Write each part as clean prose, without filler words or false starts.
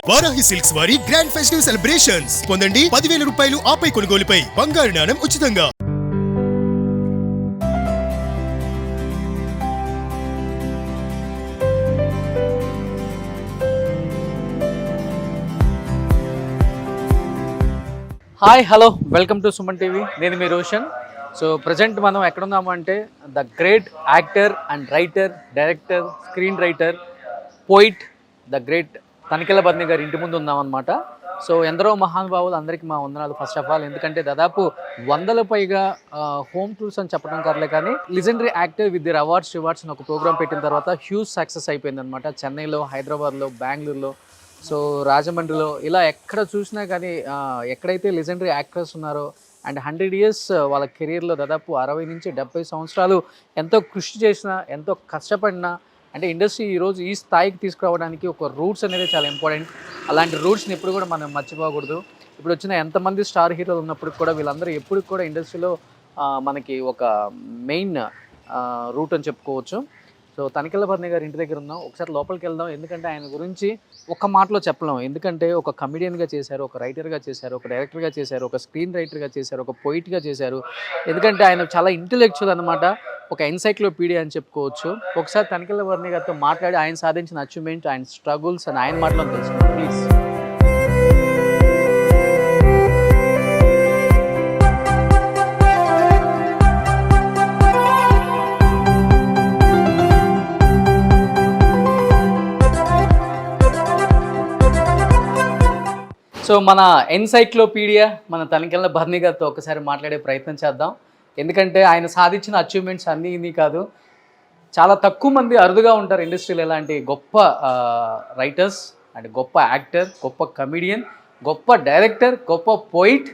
Varahi silks వారి grand festive celebrations పొందండి 10,000 రూపాయలు ఆపై కొనుగోలుపై బంగారు నాణెం ఉచితంగా. Hi hello welcome to Suman TV. నేను మీ రోషన్. సో ప్రజెంట్ మనం ఎక్కడున్నాము అంటే the great actor and writer, director, screen writer, poet, the great Tanikella Bharani గారి ఇంటి ముందు ఉన్నామన్నమాట. సో ఎందరో మహానుభావులు, అందరికీ మా వందనాలు ఫస్ట్ ఆఫ్ ఆల్. ఎందుకంటే దాదాపు 100 పైగా హోమ్ టూర్స్ అని చెప్పడం కాదులే కానీ లిజెండరీ యాక్టర్ విత్ దిర్ అవార్డ్స్ అని ఒక ప్రోగ్రామ్ పెట్టిన తర్వాత హ్యూజ్ సక్సెస్ అయిపోయింది అనమాట. చెన్నైలో, హైదరాబాద్లో, బెంగళూరులో, సో రాజమండ్రిలో, ఇలా ఎక్కడ చూసినా కానీ ఎక్కడైతే లెజెండరీ యాక్టర్స్ ఉన్నారో అండ్ 100 years వాళ్ళ కెరీర్లో దాదాపు 60 నుంచి 70 సంవత్సరాలు ఎంతో కృషి చేసినా, ఎంతో కష్టపడినా, అంటే ఇండస్ట్రీ ఈరోజు ఈ స్థాయికి తీసుకురావడానికి ఒక రూట్స్ అనేది చాలా ఇంపార్టెంట్. అలాంటి రూట్స్ని ఎప్పుడు కూడా మనం మర్చిపోకూడదు. ఇప్పుడు వచ్చిన ఎంతమంది స్టార్ హీరోలు ఉన్నప్పుడు కూడా వీళ్ళందరూ ఎప్పుడు కూడా ఇండస్ట్రీలో మనకి ఒక మెయిన్ రూట్ అని చెప్పుకోవచ్చు. సో తనికెళ్ళ బర్ని గారి ఇంటి దగ్గర ఉన్నాం. ఒకసారి లోపలికి వెళ్దాం. ఎందుకంటే ఆయన గురించి ఒక మాటలో చెప్పలేం. ఎందుకంటే ఒక కమెడియన్గా చేశారు, ఒక రైటర్గా చేశారు, ఒక డైరెక్టర్గా చేశారు, ఒక స్క్రీన్ రైటర్గా చేశారు, ఒక పోయిట్గా చేశారు. ఎందుకంటే ఆయన చాలా ఇంటెలెక్చువల్ అనమాట, ఒక ఎన్సైక్లోపీడియా అని చెప్పుకోవచ్చు. ఒకసారి తనికెళ్ళ బర్ని గారితో మాట్లాడి ఆయన సాధించిన అచీవ్మెంట్, ఆయన స్ట్రగుల్స్ అని ఆయన మాటలో తెలుసుకుంటాం ప్లీజ్. సో మన ఎన్సైక్లోపీడియా మన తనికెళ్ళ బర్ని గారితో ఒకసారి మాట్లాడే ప్రయత్నం చేద్దాం. ఎందుకంటే ఆయన సాధించిన అచీవ్మెంట్స్ అన్నీ ఇన్ని కాదు, చాలా తక్కువ మంది అరుదుగా ఉంటారు ఇండస్ట్రీలో ఇలాంటి గొప్ప రైటర్స్ అండ్ గొప్ప యాక్టర్, గొప్ప కమెడియన్, గొప్ప డైరెక్టర్, గొప్ప పోయిట్,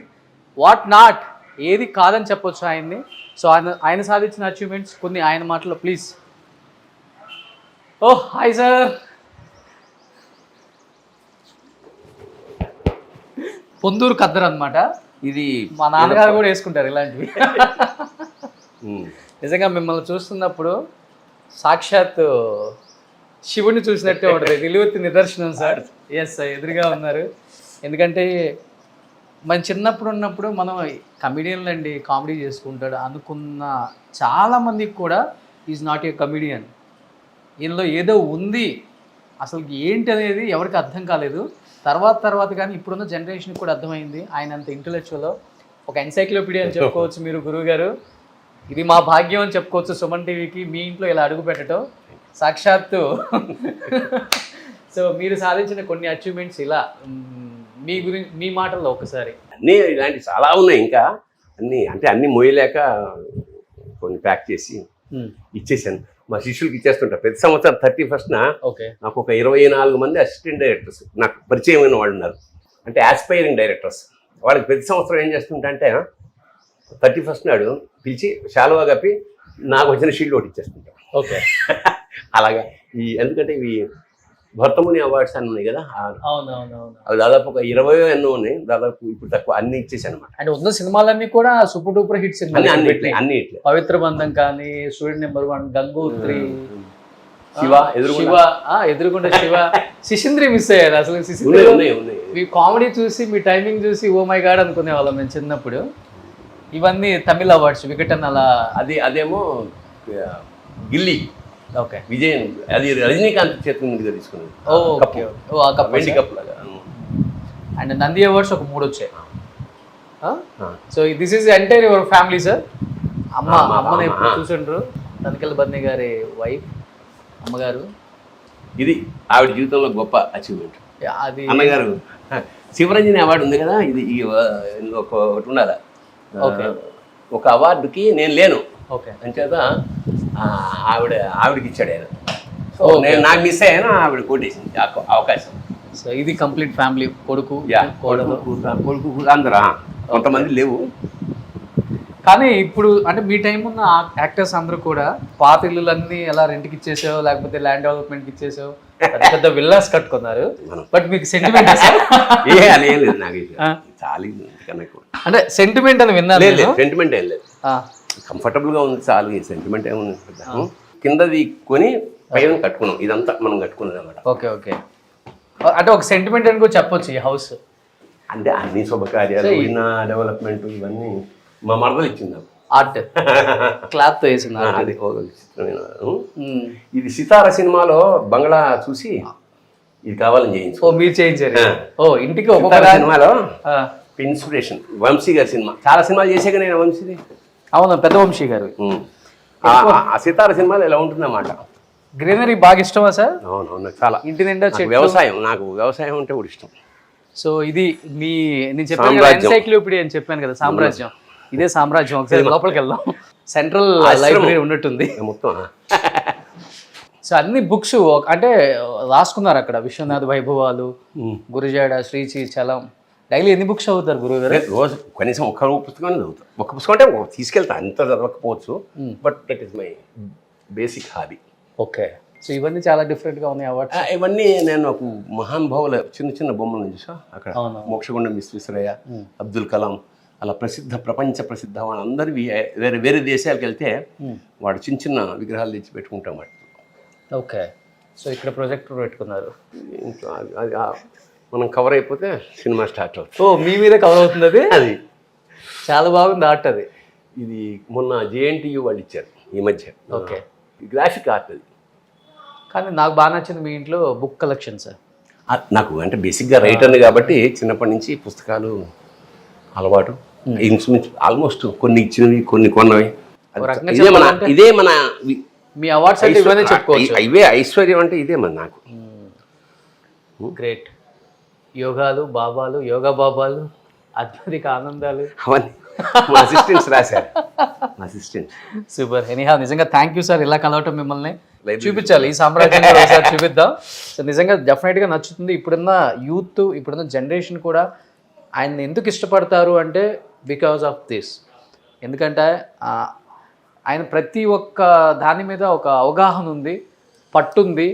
వాట్ నాట్, ఏది కాదని చెప్పొచ్చు ఆయన్ని. సో ఆయన సాధించిన అచీవ్మెంట్స్ కొన్ని ఆయన మాటల్లో please. Oh hi sir. Ponduru khaddar అనమాట ఇది. మా నాన్నగారు కూడా వేసుకుంటారు ఇలాంటివి. నిజంగా మిమ్మల్ని చూస్తున్నప్పుడు సాక్షాత్ శివుడిని చూసినట్టే ఉంటుంది. నిలువెత్తి నిదర్శనం సార్. ఎస్ సార్, ఎదురుగా ఉన్నారు. ఎందుకంటే మన చిన్నప్పుడు ఉన్నప్పుడు మనం కమెడియన్లు అండి, కామెడీ చేసుకుంటాడు అనుకున్న చాలామందికి కూడా ఈజ్ నాట్ ఏ కమెడియన్. ఈయనలో ఏదో ఉంది, అసలు ఏంటి అనేది ఎవరికి అర్థం కాలేదు. తర్వాత కానీ ఇప్పుడున్న జనరేషన్కి కూడా అర్థమైంది ఆయన అంత ఇంటెలెక్చువల్, ఒక ఎన్సైక్లోపీడియా అని చెప్పుకోవచ్చు మీరు గురువు గారు. ఇది మా భాగ్యం అని చెప్పుకోవచ్చు సుమన్ టీవీకి, మీ ఇంట్లో ఇలా అడుగు పెట్టడం సాక్షాత్తు. సో మీరు సాధించిన కొన్ని అచీవ్మెంట్స్ ఇలా మీ గురించి మీ మాటల్లో ఒకసారి. అన్నీ ఇలాంటివి చాలా ఉన్నాయి, ఇంకా అన్నీ మోయలేక కొన్ని ప్యాక్ చేసి ఇచ్చేసాను. మా శిష్యులకి ఇచ్చేస్తుంటా. ప్రతి సంవత్సరం 31st నాకు ఒక 24 మంది అసిస్టెంట్ డైరెక్టర్స్ నాకు పరిచయమైన వాళ్ళు ఉన్నారు, అంటే ఆస్పైరింగ్ డైరెక్టర్స్. వాళ్ళకి ప్రతి సంవత్సరం ఏం చేస్తుంటా అంటే 31st నాడు పిలిచి శాలువా కప్పి నాకు వచ్చిన షీల్డ్ ఒకటి ఇచ్చేస్తుంటాం. ఓకే. అలాగా ఎందుకంటే ఇవి భర్తముని అవార్డ్స్ అని ఉన్నాయి కదా, అవి దాదాపు ఒక 20 ఎన్నో ఉన్నాయి. దాదాపు ఇప్పుడు తక్కువ అన్ని ఇచ్చేసాను అనమాట. అంటే ఉన్న సినిమాలన్నీ కూడా సూపర్ డూపర్ హిట్ సినిమాలు అన్ని ఇట్లా. పవిత్ర బంధం కానీ, స్టూడెంట్ నెంబర్ 1, గంగోత్రి, శివ ఎదురుకుండా శివ, శిశింద్రి మిస్ అయ్యారు. అసలు శిశింద్రి మీ కామెడీ చూసి, మీ టైమింగ్ చూసి ఓ మై గాడ్ అనుకునే వాళ్ళం మేము చిన్నప్పుడు. ఇవన్నీ తమిళ అవార్డ్స్, వికటన్ అలా. అదేమో గిల్లీ. ఓకే. విజయన్, అది రజనీకాంత్ చేతి ముందుగా తీసుకున్నది. వెండి కప్ లాగా. అండ్ నంది అవార్డ్స్ ఒక 3 వచ్చాయి. So this is entire your family sir. అమ్మని ఎప్పుడు చూసిండ్రు? తనికెళ్ళ బర్ని గారి వైఫ్, అమ్మగారు. ఇది ఆవిడ జీవితంలో గొప్ప అచీవ్మెంట్. అది అమ్మగారు శివరంజని అవార్డు ఉంది కదా, ఇది ఒకటి ఉండాలి. ఒక అవార్డుకి నేను లేను. ఓకే. అంచేత ఆవిడకి ఇచ్చాడు ఆయన. సో నేను నాకు మిస్ అయ్యాను, ఆవిడ కొట్టేసింది అవకాశం. సో ఇది కంప్లీట్ ఫ్యామిలీ, కొడుకు, కొడుకు అందరూ, కొంతమంది లేవు. కానీ ఇప్పుడు అంటే మీ టైం ఉన్న యాక్టర్స్ అందరూ కూడా పాత ఇల్లులన్నీ ఎలా రెంట్కి ఇచ్చేసావు, లేకపోతే ల్యాండ్ డెవలప్మెంట్కి ఇచ్చేసావు, పెద్ద విల్లాస్ కట్టుకున్నారు. బట్ మీకు సెంటిమెంట్ లేదు నాకు చాలా. అంటే సెంటిమెంట్ అని విన్నారు? సెంటిమెంట్ ఏం లేదు, కంఫర్టబుల్గా ఉంది చాలు. సెంటిమెంట్ ఏముంది, కిందది కొని పైన కట్టుకున్నాం. ఇదంతా మనం కట్టుకున్నది అన్నమాట. Okay okay. అంటే ఒక సెంటిమెంట్ అని కూడా చెప్పొచ్చు ఈ హౌస్. అంటే అన్ని శుభకార్యాలు డెవలప్మెంట్ ఇవన్నీ మా మరదలు ఇచ్చింది నాకు. ఆర్ట్ క్లాత్ వేసింది అది ఒక విచిత్రమైన ఇది సితార సినిమాలో బంగ్లా చూసి ఇది కావాలని చేయించు. మీరు చేయించారు. ఇంటికి సితార సినిమాలో ఇన్స్పిరేషన్ వంశీ గారి సినిమా. చాలా సినిమాలు చేసాక నేను వంశీది. అవును, పెద్ద వంశీ గారు. ఆ సితార సినిమాలో ఇలా ఉంటుందన్నమాట. గ్రీనరీ బాగా ఇష్టమా సార్? అవునవును, చాలా. ఇంటి నిండా వ్యవసాయం, నాకు వ్యవసాయం అంటే కూడా ఇష్టం. సో ఇది నేను చెప్పాను కదా ఎన్సైక్లోపీడియా అని చెప్పాను కదా, సామ్రాజ్యం. ఇదే సామ్రాజ్యం. ఒకసారి లోపలికి వెళ్దాం. సెంట్రల్ లైబ్రరీ ఉన్నట్టుంది మొత్తం. సో అన్ని బుక్స్ అంటే రాసుకున్నారు అక్కడ. విశ్వనాథ వైభవాలు, గురుజాడ, శ్రీచి, చలం. డైలీ ఎన్ని బుక్స్ చదువుతారు గురువు గారు? రోజు కనీసం ఒక్క పుస్తకం చదువుతాను. ఒక పుస్తకం అంటే తీసుకెళ్తా, అంత చదవకపోవచ్చు, but that is my basic hobby. Okay. So ఇవన్నీ చాలా డిఫరెంట్గా ఉన్నాయి అవార్డ్స్. ఇవన్నీ నేను ఒక మహానుభావుల చిన్న చిన్న బొమ్మలు చూసా అక్కడ. మోక్షగుండం విశ్వేశ్వరయ్య, అబ్దుల్ కలాం, అలా ప్రపంచ ప్రసిద్ధ వాళ్ళందరివి వేరే వేరే దేశాలకు వెళ్తే వాడు చిన్న చిన్న విగ్రహాలు తెచ్చి పెట్టుకుంటాం వాటి. ఓకే. సో ఇక్కడ ప్రొజెక్టర్ పెట్టుకున్నారు. అది మనం కవర్ అయిపోతే సినిమా స్టార్ట్ అవుతుంది. మీ మీద కవర్ అవుతుంది అది. అది చాలా బాగుంది ఆర్ట్. అది ఇది మొన్న JNTU వాళ్ళు ఇచ్చారు ఈ మధ్య. ఓకే. గ్రాఫిక్ ఆర్ట్ అది. కానీ నాకు బాగా నచ్చింది మీ ఇంట్లో బుక్ కలెక్షన్ సార్. నాకు అంటే బేసిక్గా రైటర్ని కాబట్టి చిన్నప్పటి నుంచి పుస్తకాలు అలవాటు. ఆల్మోస్ట్ కొన్ని ఇచ్చినవి, కొన్ని కొన్నవి. ఇదే మన మీ అవార్డ్స్ అంటే ఇవన్నీ చెప్పుకోవచ్చు. ఇవే ఐశ్వర్యం అంటే ఇదే మన నాకు. గ్రేట్. యోగాలు, బాబాలు, యోగా బాబాలు, అత్యధిక ఆనందాలు అవన్నీ మా అసిస్టెంట్స్ రాశారు. Assistant super. ఎనీహౌ నిజంగా థ్యాంక్ యూ సార్. ఇలా కలవటం మిమ్మల్ని చూపించాలి, ఈ సామ్రాజ్యాన్ని ఒకసారి చూపిద్దాం. సో నిజంగా డెఫినెట్గా నచ్చుతుంది. ఇప్పుడున్న యూత్, ఇప్పుడున్న జనరేషన్ కూడా ఆయన్ని ఎందుకు ఇష్టపడతారు అంటే బికాజ్ ఆఫ్ దిస్. ఎందుకంటే ఆయన ప్రతి ఒక్క దాని మీద ఒక అవగాహన ఉంది, పట్టుంది,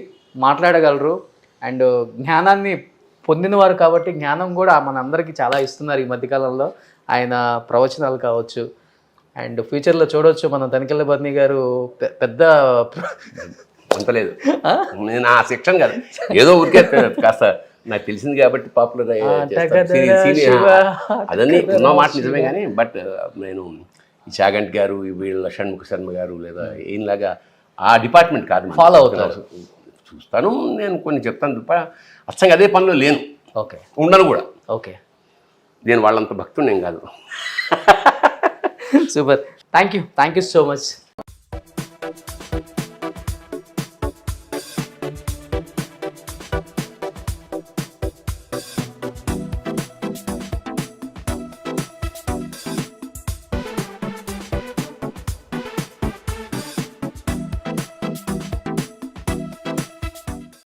మాట్లాడగలరు. అండ్ జ్ఞానాన్ని పొందినవారు కాబట్టి జ్ఞానం కూడా మనందరికీ చాలా ఇస్తున్నారు ఈ మధ్యకాలంలో. ఆయన ప్రవచనాలు కావచ్చు, అండ్ ఫ్యూచర్లో చూడవచ్చు మనం తనికెళ్ళ బర్నీ గారు పెద్ద అంతలేదు. నేను ఆ సెక్షన్ కాదు, ఏదో ఊరికే కాస్త నాకు తెలిసింది కాబట్టి పాపులర్ అదన్నీ ఉన్న మాట నిజమే. కానీ బట్ నేను ఈ చాగంటి గారు, వీళ్ళ షణ్ముఖ శర్మ గారు లేదా ఈయనలాగా ఆ డిపార్ట్మెంట్ కాదు, ఫాలో అవుతారు. చూస్తాను, నేను కొన్ని చెప్తాను తప్ప అచ్చంగా అదే పనిలో లేను. ఓకే. ఉండను కూడా. ఓకే. నేను వాళ్ళంత భక్తుడు నేను కాదు. Super. Thank you so much.